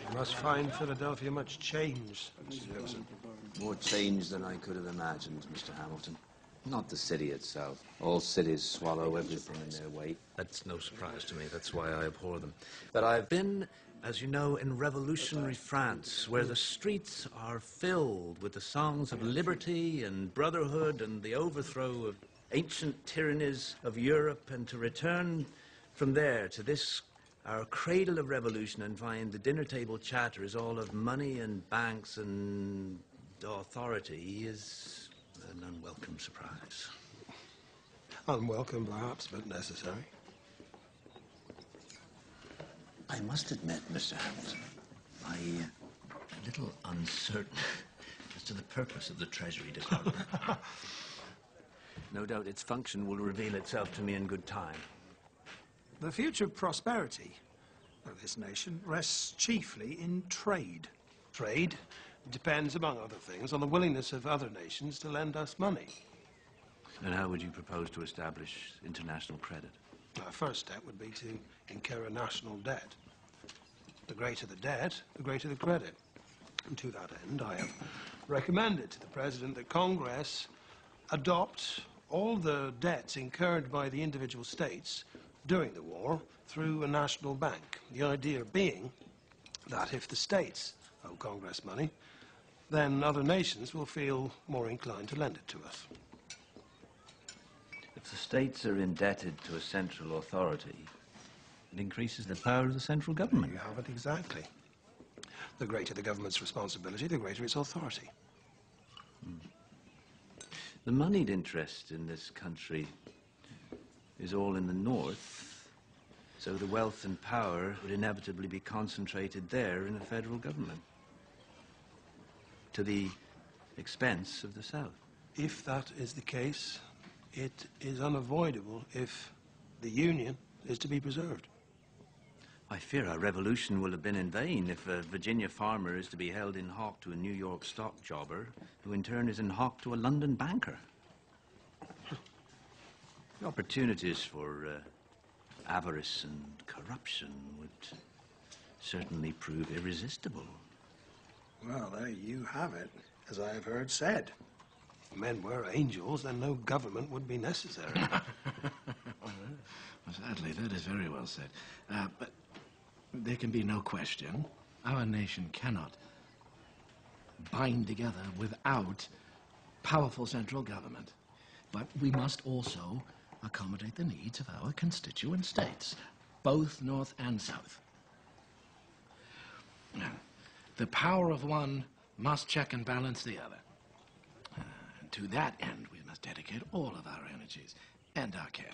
You must find Philadelphia much changed, Mr. Jefferson. More change than I could have imagined, Mr. Hamilton. Not the city itself. All cities swallow everything in their wake. That's no surprise to me. That's why I abhor them. But I've been, as you know, in revolutionary France, where the streets are filled with the songs of liberty and brotherhood and the overthrow of ancient tyrannies of Europe, and to return from there to this, our cradle of revolution, and find the dinner table chatter is all of money and banks and authority is an unwelcome surprise. Unwelcome, perhaps, but necessary. I must admit, Mr. Hamilton, I'm a little uncertain as to the purpose of the Treasury Department. No doubt its function will reveal itself to me in good time. The future prosperity of this nation rests chiefly in trade. Trade depends, among other things, on the willingness of other nations to lend us money. And how would you propose to establish international credit? Our first step would be to incur a national debt. The greater the debt, the greater the credit. And to that end, I have recommended to the President that Congress adopt all the debts incurred by the individual states during the war through a national bank. The idea being that if the states owe Congress money, then other nations will feel more inclined to lend it to us. If the states are indebted to a central authority, it increases the power of the central government. You have it exactly. The greater the government's responsibility, the greater its authority. The moneyed interest in this country is all in the north, so the wealth and power would inevitably be concentrated there in a federal government, to the expense of the south. If that is the case, it is unavoidable if the Union is to be preserved. I fear our revolution will have been in vain if a Virginia farmer is to be held in hock to a New York stock jobber, who in turn is in hock to a London banker. The opportunities for avarice and corruption would certainly prove irresistible. Well, there you have it, as I have heard said. If men were angels, then no government would be necessary. Well, sadly, that is very well said. But there can be no question. Our nation cannot bind together without powerful central government. But we must also accommodate the needs of our constituent states, both North and South. The power of one must check and balance the other. And to that end, we must dedicate all of our energies and our care.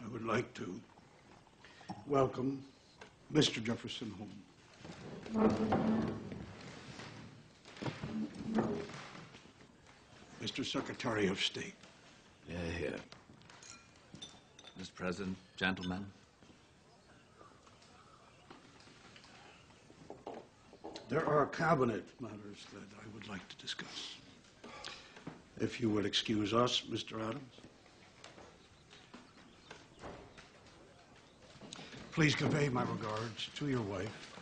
I would like to welcome Mr. Jefferson home. Mr. Secretary of State. Yeah. Mr. President, gentlemen. There are cabinet matters that I would like to discuss. If you would excuse us, Mr. Adams. Please convey my regards to your wife.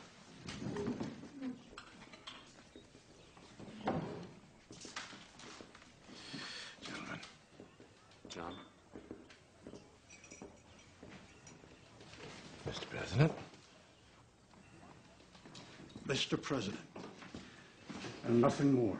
Gentlemen. John. Mr. President. Mr. President, and nothing more.